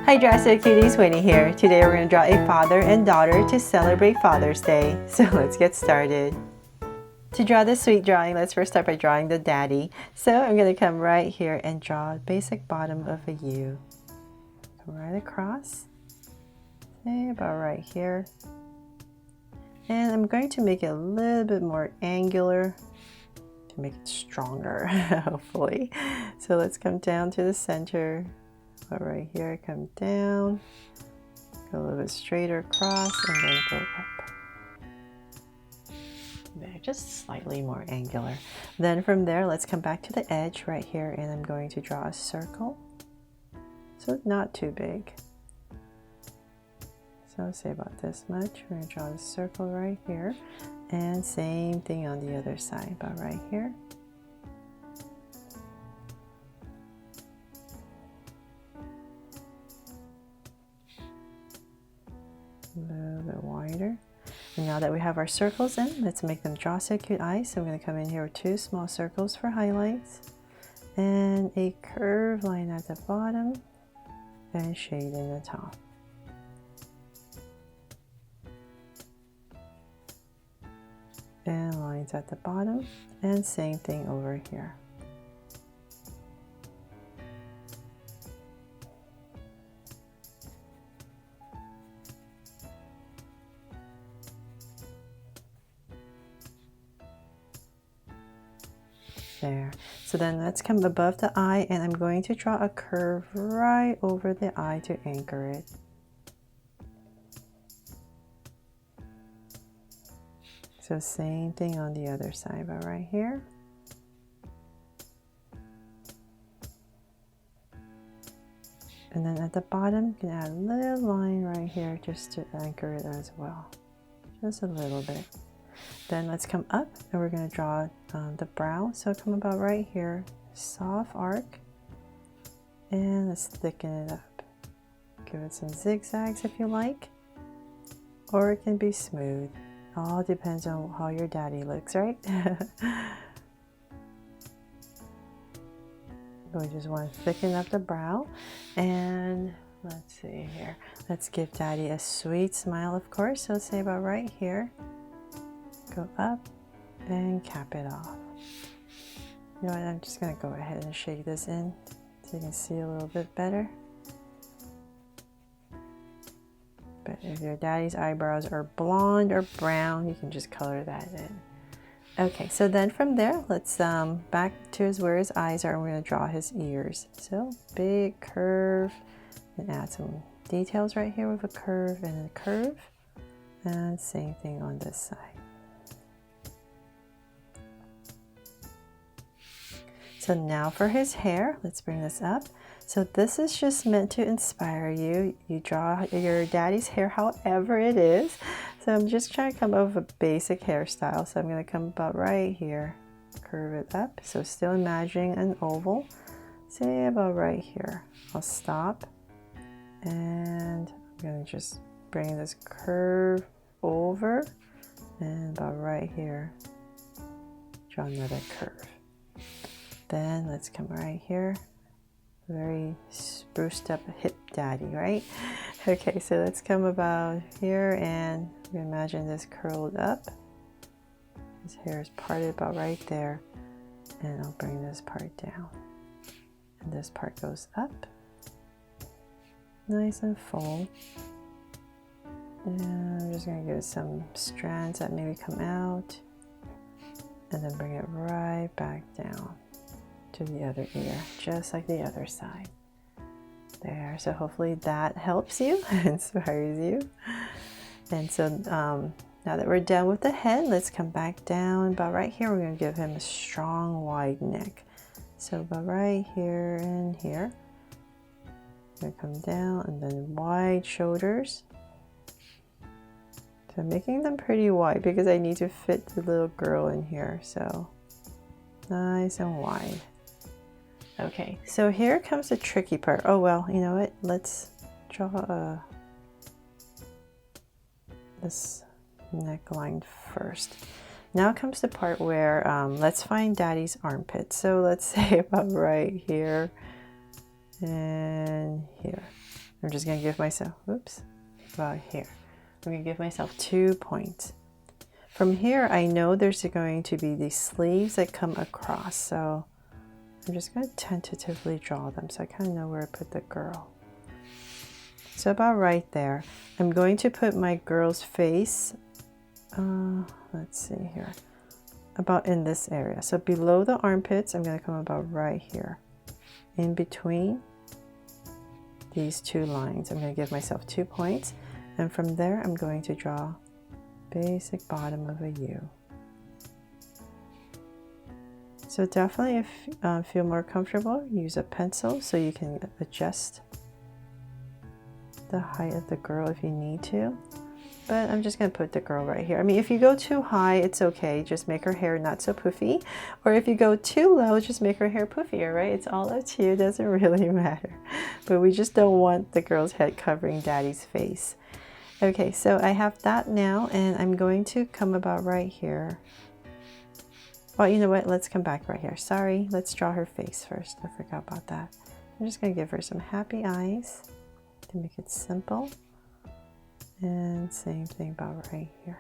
Hi Drastic Cuties, Winnie here. Today we're going to draw a father and daughter to celebrate Father's Day. So let's get started. To draw this sweet drawing, let's first start by drawing the daddy. So I'm going to come right here and draw a basic bottom of a U. Come right across, say about right here. And I'm going to make it a little bit more angular to make it stronger, hopefully. So let's come down to the center. Right here, come down, go a little bit straighter across, and then go up. There, just slightly more angular. Then from there, let's come back to the edge right here, and I'm going to draw a circle. So not too big. So say about this much. We're going to draw a circle right here, and same thing on the other side, about right here. A little bit wider. And now that we have our circles in, let's make them draw so cute eyes. So I'm going to come in here with two small circles for highlights and a curved line at the bottom and shade in the top. And lines at the bottom, and same thing over here. There. So then let's come above the eye, and I'm going to draw a curve right over the eye to anchor it. So same thing on the other side, but right here. And then at the bottom, you can add a little line right here just to anchor it as well. Just a little bit. Then let's come up and we're going to draw the brow. So come about right here, soft arc, and let's thicken it up. Give it some zigzags if you like, or it can be smooth. All depends on how your daddy looks, right? We just want to thicken up the brow, and let's see here. Let's give daddy a sweet smile, of course. So say about right here. Go up and cap it off. You know what, I'm just going to go ahead and shade this in so you can see a little bit better. But if your daddy's eyebrows are blonde or brown, you can just color that in. Okay, so then from there, let's back to where his eyes are, and we're going to draw his ears. So big curve, and add some details right here with a curve and a curve, and same thing on this side. So now for his hair, let's bring this up. So this is just meant to inspire you. You draw your daddy's hair however it is. So I'm just trying to come up with a basic hairstyle. So I'm going to come about right here, curve it up. So still imagining an oval. Say about right here. I'll stop. And I'm going to just bring this curve over. And about right here, draw another curve. Then let's come right here. Very spruced up hip daddy, right? Okay, so let's come about here, and we imagine this curled up. His hair is parted about right there, and I'll bring this part down. And this part goes up, nice and full. And I'm just gonna give some strands that maybe come out, and then bring it right back down to the other ear, just like the other side. There, so hopefully that helps you, inspires you. And so now that we're done with the head, let's come back down. About right here, we're going to give him a strong wide neck. So about right here and here. We're going to come down, and then wide shoulders. So I'm making them pretty wide because I need to fit the little girl in here. So nice and wide. Okay, so here comes the tricky part. Oh well, you know what? Let's draw this neckline first. Now comes the part where let's find daddy's armpit. So let's say about right here and here. I'm just gonna give myself, oops, about here. I'm gonna give myself 2 points. From here, I know there's going to be these sleeves that come across, so I'm just gonna tentatively draw them so I kind of know where to put the girl. So about right there. I'm going to put my girl's face, let's see here, about in this area. So below the armpits, I'm gonna come about right here. In between these 2 lines, I'm gonna give myself 2 points. And from there, I'm going to draw basic bottom of a U. So definitely, if you feel more comfortable, use a pencil so you can adjust the height of the girl if you need to. But I'm just going to put the girl right here. I mean, if you go too high, it's okay. Just make her hair not so poofy. Or if you go too low, just make her hair poofier, right? It's all up to you. It doesn't really matter. But we just don't want the girl's head covering daddy's face. Okay, so I have that now, and I'm going to come about right here. Well, you know what? Let's come back right here. Sorry, let's draw her face first. I forgot about that. I'm just going to give her some happy eyes to make it simple. And same thing about right here.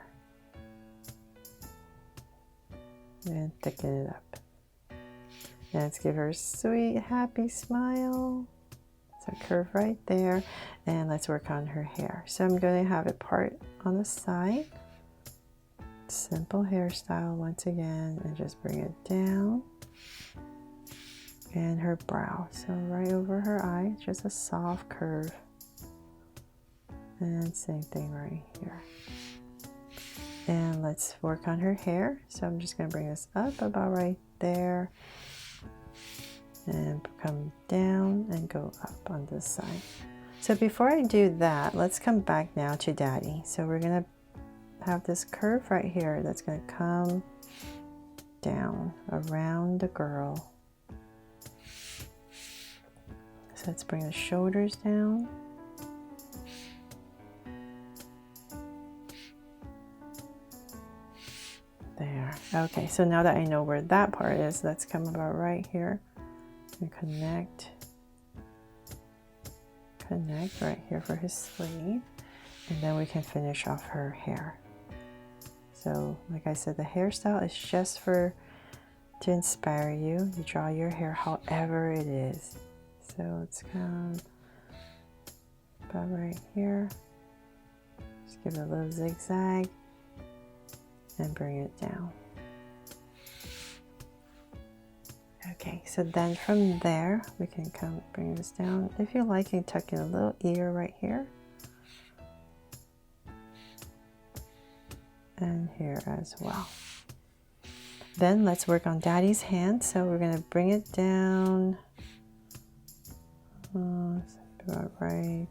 And thicken it up. And let's give her a sweet, happy smile. So curve right there, and let's work on her hair. So I'm going to have it part on the side. Simple hairstyle once again, and just bring it down. And her brow, so right over her eye, just a soft curve. And same thing right here. And let's work on her hair. So I'm just going to bring this up about right there. And come down and go up on this side. So before I do that, let's come back now to daddy. So we're going to have this curve right here that's going to come down around the girl. So let's bring the shoulders down. There. Okay, so now that I know where that part is, let's come about right here. And connect right here for his sleeve, and then we can finish off her hair. So like I said, the hairstyle is just to inspire you. You draw your hair however it is. So let's come about right here, just give it a little zigzag and bring it down. Okay, so then from there, we can come bring this down. If you like, you can tuck in a little ear right here. And here as well. Then let's work on daddy's hand. So we're going to bring it down. About right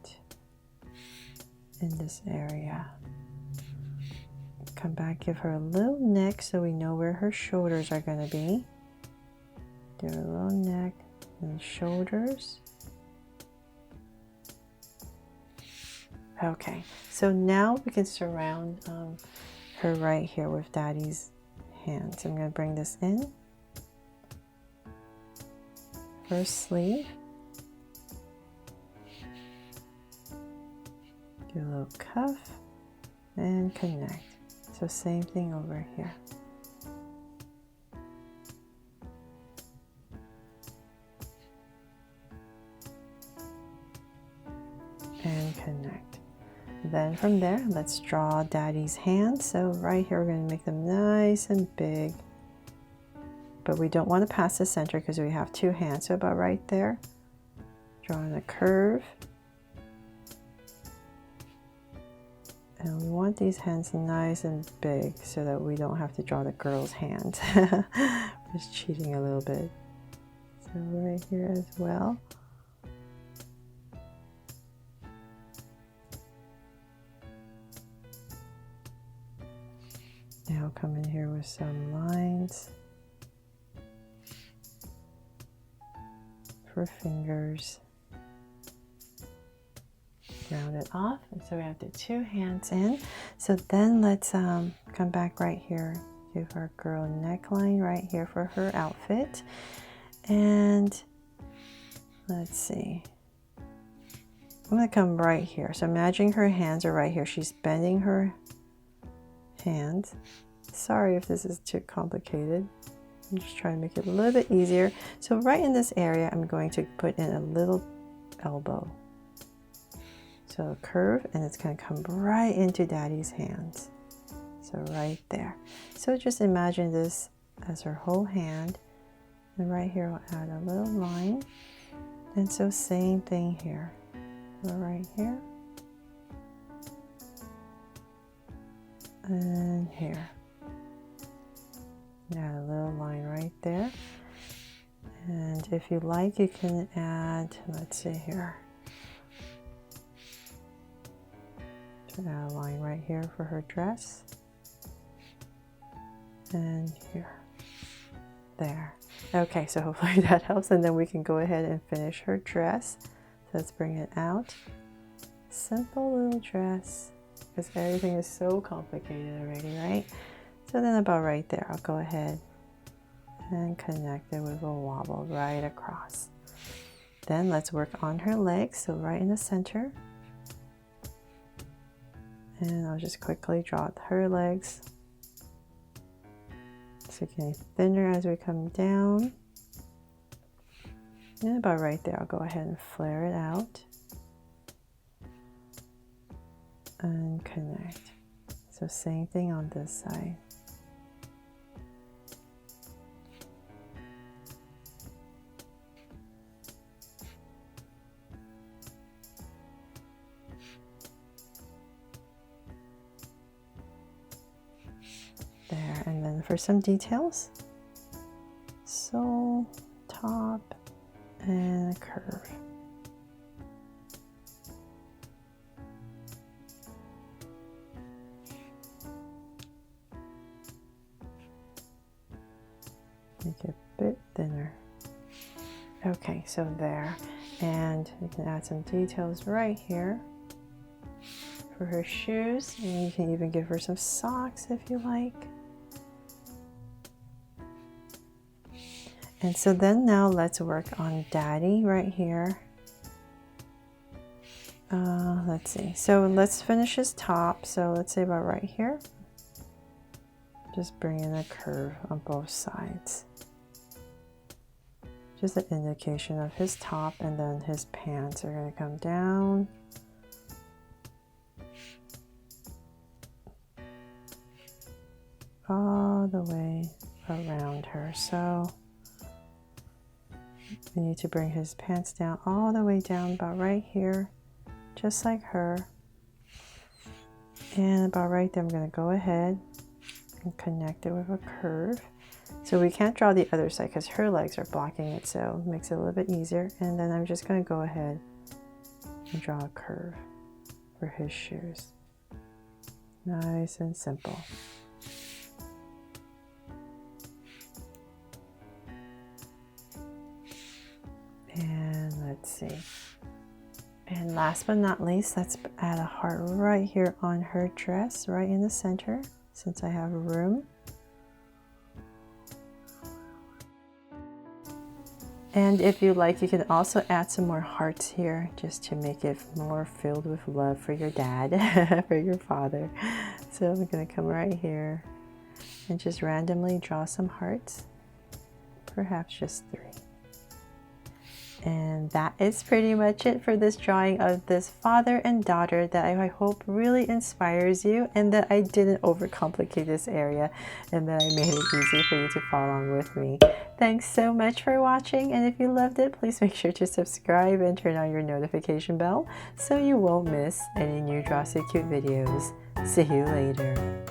in this area. Come back, give her a little neck so we know where her shoulders are going to be. Do a little neck and shoulders. Okay, so now we can surround her right here with daddy's hands. I'm going to bring this in. First sleeve. Do a little cuff and connect. So same thing over here. And connect. Then from there, let's draw daddy's hands. So right here, we're going to make them nice and big, but we don't want to pass the center because we have 2 hands. So about right there, drawing a curve. And we want these hands nice and big so that we don't have to draw the girl's hand. Just cheating a little bit. So right here as well. Now come in here with some lines for fingers. Round it off, and so we have the 2 hands in. So then let's come back right here, give our girl a neckline right here for her outfit. And let's see, I'm going to come right here. So imagine her hands are right here. She's bending her hands. Sorry if this is too complicated. I'm just trying to make it a little bit easier. So right in this area, I'm going to put in a little elbow. So a curve, and it's going to come right into Daddy's hands. So right there. So just imagine this as her whole hand. And right here, I'll add a little line. And so same thing here. So right here. And here. Add a little line right there. And if you like, you can add, let's see here. Add a line right here for her dress. And here. There. Okay, so hopefully that helps, and then we can go ahead and finish her dress. So let's bring it out. Simple little dress, because everything is so complicated already, right? So then about right there, I'll go ahead and connect it with a wobble right across. Then let's work on her legs, so right in the center. And I'll just quickly draw her legs. So getting thinner as we come down. And about right there, I'll go ahead and flare it out. And connect. So same thing on this side. There, and then for some details, sole, top, and a curve. Make it a bit thinner. Okay, so there, and you can add some details right here for her shoes, and you can even give her some socks if you like. And so then now let's work on Daddy right here. Let's see. So let's finish his top. So let's say about right here. Just bring in a curve on both sides. Just an indication of his top, and then his pants are going to come down. All the way around her. So we need to bring his pants down all the way down about right here, just like her. And about right there, I'm going to go ahead and connect it with a curve. So we can't draw the other side because her legs are blocking it, so it makes it a little bit easier. And then I'm just going to go ahead and draw a curve for his shoes. Nice and simple. And let's see. And last but not least, let's add a heart right here on her dress, right in the center, since I have room. And if you like, you can also add some more hearts here just to make it more filled with love for your dad, for your father. So I'm going to come right here and just randomly draw some hearts, perhaps just 3. And that is pretty much it for this drawing of this father and daughter that I hope really inspires you, and that I didn't overcomplicate this area, and that I made it easy for you to follow along with me. Thanks so much for watching, and if you loved it, please make sure to subscribe and turn on your notification bell so you won't miss any new Draw So Cute videos. See you later.